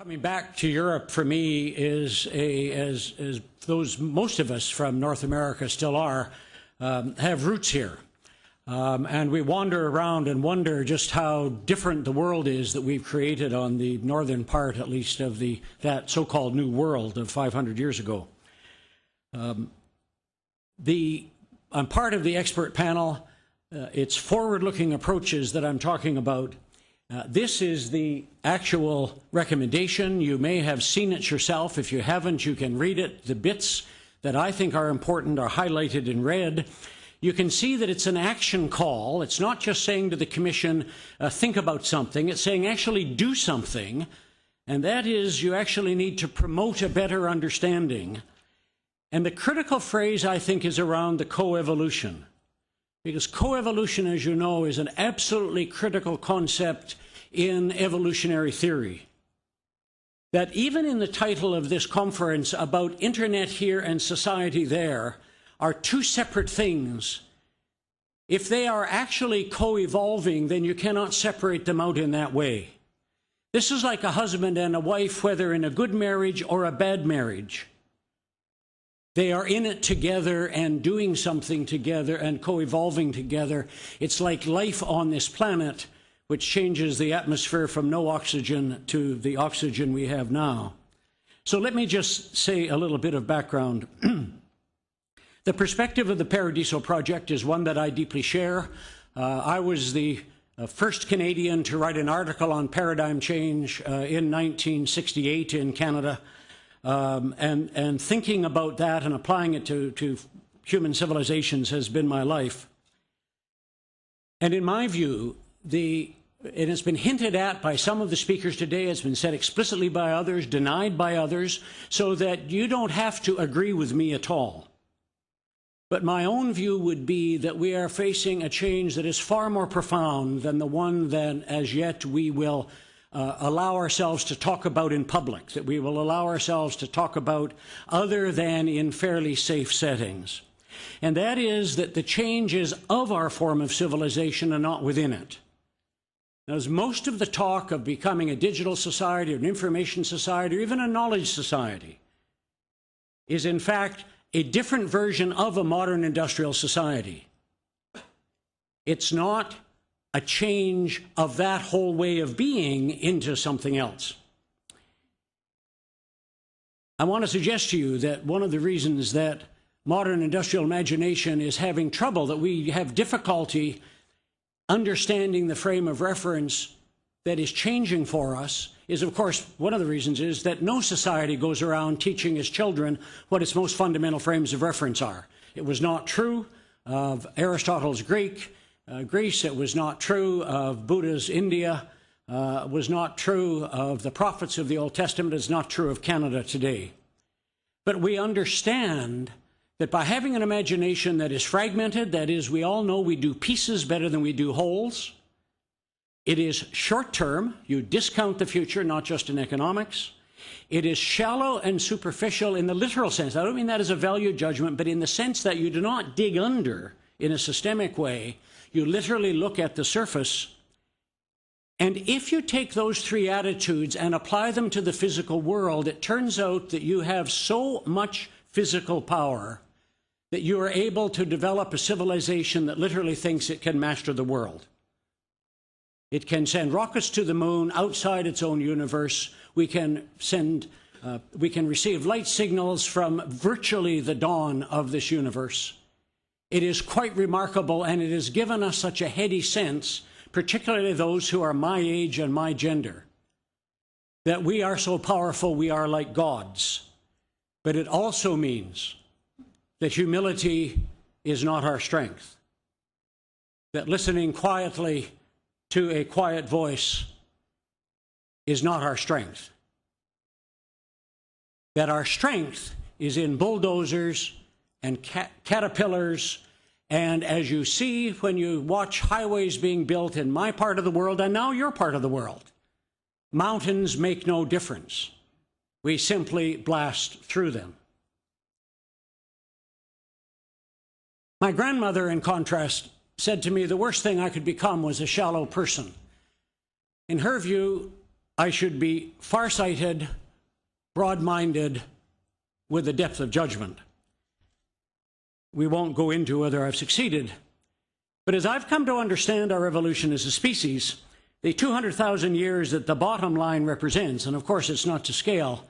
Coming back to Europe for me is as those most of us from North America still are, have roots here. And we wander around and wonder just how different the world is that we've created on the northern part, at least, of that so-called New World of 500 years ago. I'm part of the expert panel. It's forward-looking approaches that I'm talking about. This is the actual recommendation. You may have seen it yourself. If you haven't, you can read it. The bits that I think are important are highlighted in red. You can see that it's an action call. It's not just saying to the Commission, think about something. It's saying actually do something. And that is, you actually need to promote a better understanding. And the critical phrase, I think, is around the coevolution. Because coevolution, as you know, is an absolutely critical concept in evolutionary theory. That even in the title of this conference about internet here and society there are two separate things. If they are actually co-evolving, then you cannot separate them out in that way. This is like a husband and a wife, whether in a good marriage or a bad marriage. They are in it together and doing something together and co-evolving together. It's like life on this planet, which changes the atmosphere from no oxygen to the oxygen we have now. So let me just say a little bit of background. The perspective of the PARADISO project is one that I deeply share. I was the first Canadian to write an article on paradigm change in 1968 in Canada. And thinking about that and applying it to human civilizations has been my life. And in my view, it has been hinted at by some of the speakers today, it's been said explicitly by others, denied by others, so that you don't have to agree with me at all. But my own view would be that we are facing a change that is far more profound than the one that as yet we will allow ourselves to talk about in public, that we will allow ourselves to talk about other than in fairly safe settings. And that is that the change is of our form of civilization and not within it. As most of the talk of becoming a digital society, or an information society, or even a knowledge society, is in fact a different version of a modern industrial society. It's not a change of that whole way of being into something else. I want to suggest to you that one of the reasons that modern industrial imagination is having trouble, that we have difficulty understanding the frame of reference that is changing for us, is, of course, one of the reasons is that no society goes around teaching its children what its most fundamental frames of reference are. It was not true of Aristotle's Greece. It was not true of Buddha's India. It was not true of the prophets of the Old Testament. It's not true of Canada today. But we understand that by having an imagination that is fragmented, that is, we all know we do pieces better than we do wholes. It is short-term. You discount the future, not just in economics. It is shallow and superficial in the literal sense. I don't mean that as a value judgment, but in the sense that you do not dig under in a systemic way. You literally look at the surface. And if you take those three attitudes and apply them to the physical world, it turns out that you have so much physical power that you are able to develop a civilization that literally thinks it can master the world. It can send rockets to the moon outside its own universe. We can receive light signals from virtually the dawn of this universe. It is quite remarkable, and it has given us such a heady sense, particularly those who are my age and my gender, that we are so powerful we are like gods. But it also means that humility is not our strength, that listening quietly to a quiet voice is not our strength, that our strength is in bulldozers and caterpillars, and as you see when you watch highways being built in my part of the world and now your part of the world, mountains make no difference. We simply blast through them. My grandmother, in contrast, said to me the worst thing I could become was a shallow person. In her view, I should be farsighted, broad-minded, with a depth of judgment. We won't go into whether I've succeeded. But as I've come to understand our evolution as a species, the 200,000 years that the bottom line represents, and of course it's not to scale,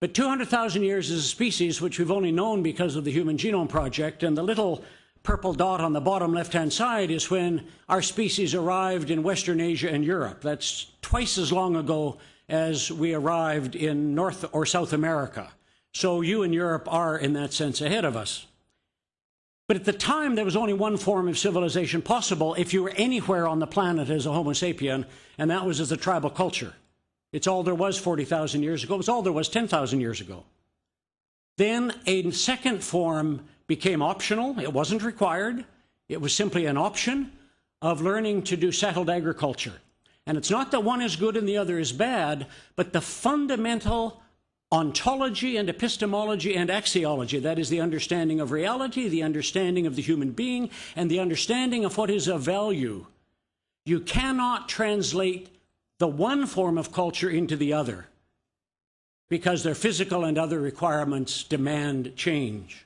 but 200,000 years as a species, which we've only known because of the Human Genome Project, and the little purple dot on the bottom left-hand side is when our species arrived in Western Asia and Europe. That's twice as long ago as we arrived in North or South America. So you and Europe are, in that sense, ahead of us. But at the time, there was only one form of civilization possible if you were anywhere on the planet as a Homo sapien, and that was as a tribal culture. It's all there was 40,000 years ago. It was all there was 10,000 years ago. Then a second form became optional. It wasn't required. It was simply an option of learning to do settled agriculture. And it's not that one is good and the other is bad, but the fundamental ontology and epistemology and axiology, that is the understanding of reality, the understanding of the human being, and the understanding of what is of value. You cannot translate the one form of culture into the other because their physical and other requirements demand change.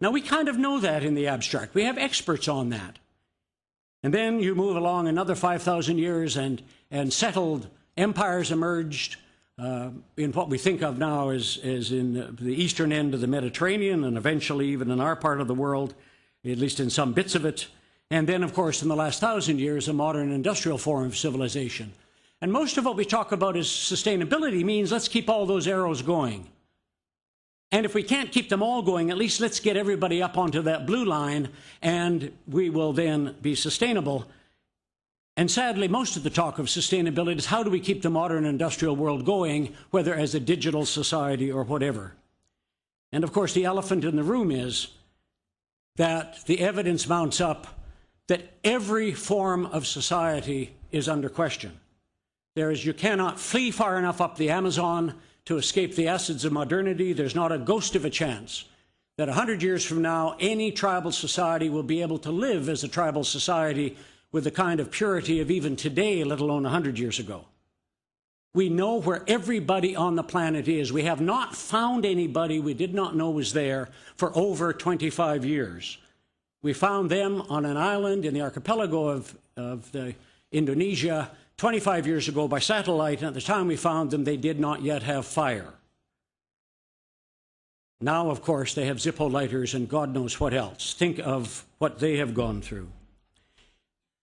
Now, we kind of know that in the abstract. We have experts on that. And then you move along another 5,000 years and settled empires emerged in what we think of now as in the eastern end of the Mediterranean and eventually even in our part of the world, at least in some bits of it. And then, of course, in the last 1,000 years, a modern industrial form of civilization. And most of what we talk about as sustainability means let's keep all those arrows going. And if we can't keep them all going, at least let's get everybody up onto that blue line, and we will then be sustainable. And sadly, most of the talk of sustainability is how do we keep the modern industrial world going, whether as a digital society or whatever. And of course, the elephant in the room is that the evidence mounts up that every form of society is under question. You cannot flee far enough up the Amazon to escape the acids of modernity. There's not a ghost of a chance that 100 years from now, any tribal society will be able to live as a tribal society with the kind of purity of even today, let alone 100 years ago. We know where everybody on the planet is. We have not found anybody we did not know was there for over 25 years. We found them on an island in the archipelago of Indonesia 25 years ago by satellite, and at the time we found them, they did not yet have fire. Now, of course, they have Zippo lighters and God knows what else. Think of what they have gone through.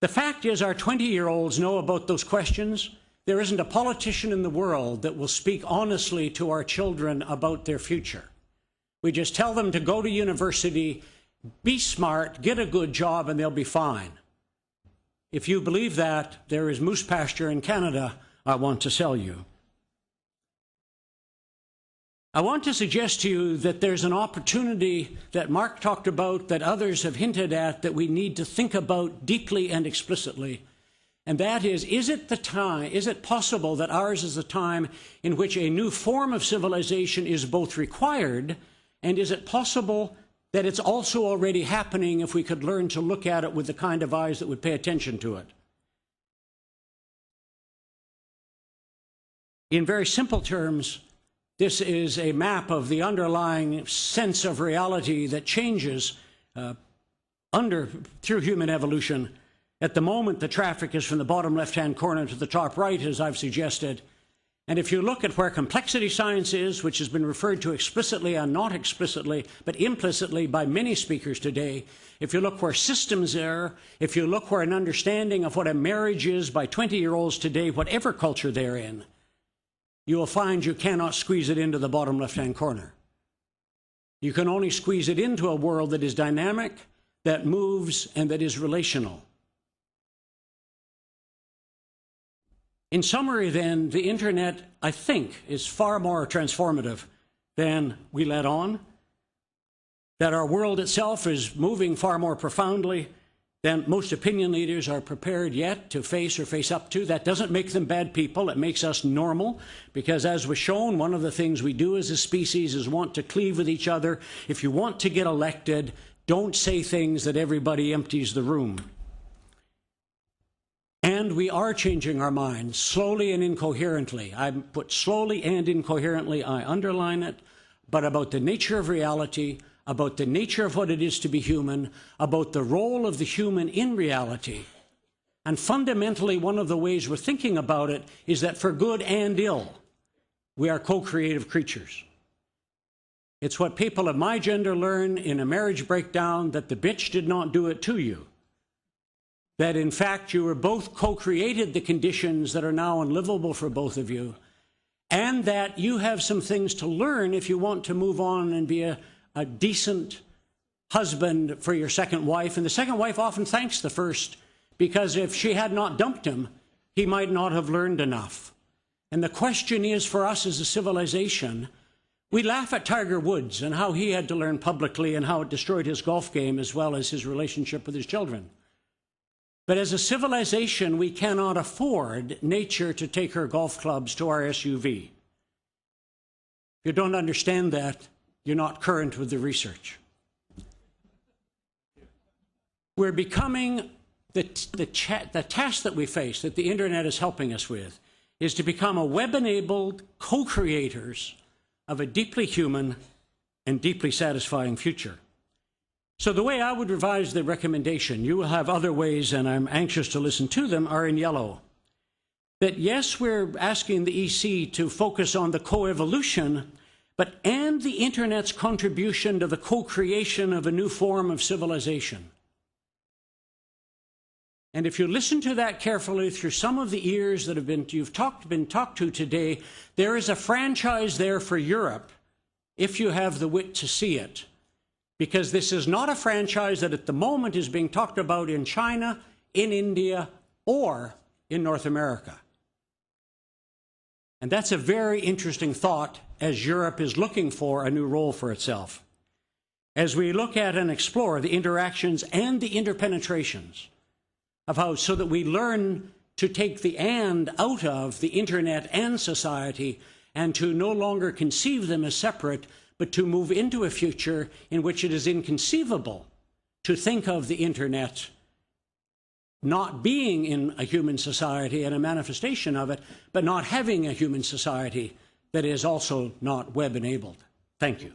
The fact is, our 20-year-olds know about those questions. There isn't a politician in the world that will speak honestly to our children about their future. We just tell them to go to university, be smart, get a good job, and they'll be fine. If you believe that, there is moose pasture in Canada I want to sell you. I want to suggest to you that there's an opportunity that Mark talked about, that others have hinted at, that we need to think about deeply and explicitly. And that is it possible that ours is a time in which a new form of civilization is both required, and is it possible that it's also already happening if we could learn to look at it with the kind of eyes that would pay attention to it? In very simple terms, this is a map of the underlying sense of reality that changes through human evolution. At the moment, the traffic is from the bottom left-hand corner to the top right, as I've suggested. And if you look at where complexity science is, which has been referred to explicitly and not explicitly, but implicitly by many speakers today, if you look where systems are, if you look where an understanding of what a marriage is by 20-year-olds today, whatever culture they're in, you will find you cannot squeeze it into the bottom left-hand corner. You can only squeeze it into a world that is dynamic, that moves, and that is relational. In summary, then, the internet, I think, is far more transformative than we let on, that our world itself is moving far more profoundly than most opinion leaders are prepared yet to face or face up to. That doesn't make them bad people. It makes us normal, because as was shown, one of the things we do as a species is want to cleave with each other. If you want to get elected, don't say things that everybody empties the room. And we are changing our minds, slowly and incoherently. I put slowly and incoherently, I underline it, but about the nature of reality, about the nature of what it is to be human, about the role of the human in reality. And fundamentally, one of the ways we're thinking about it is that for good and ill, we are co-creative creatures. It's what people of my gender learn in a marriage breakdown, that the bitch did not do it to you. That in fact you were both co-created the conditions that are now unlivable for both of you, and that you have some things to learn if you want to move on and be a decent husband for your second wife. And the second wife often thanks the first, because if she had not dumped him, he might not have learned enough. And the question is, for us as a civilization, we laugh at Tiger Woods and how he had to learn publicly and how it destroyed his golf game as well as his relationship with his children. But as a civilization, we cannot afford nature to take her golf clubs to our SUV. If you don't understand that, you're not current with the research. We're becoming, the task that we face, that the internet is helping us with, is to become a web-enabled co-creators of a deeply human and deeply satisfying future. So the way I would revise the recommendation, you will have other ways, and I'm anxious to listen to them, are in yellow. That yes, we're asking the EC to focus on the co-evolution, and the internet's contribution to the co-creation of a new form of civilization. And if you listen to that carefully through some of the ears that have been talked to today, there is a franchise there for Europe, if you have the wit to see it. Because this is not a franchise that at the moment is being talked about in China, in India, or in North America. And that's a very interesting thought as Europe is looking for a new role for itself. As we look at and explore the interactions and the interpenetrations of how, so that we learn to take the "and" out of the internet and society, and to no longer conceive them as separate, but to move into a future in which it is inconceivable to think of the internet not being in a human society and a manifestation of it, but not having a human society that is also not web-enabled. Thank you.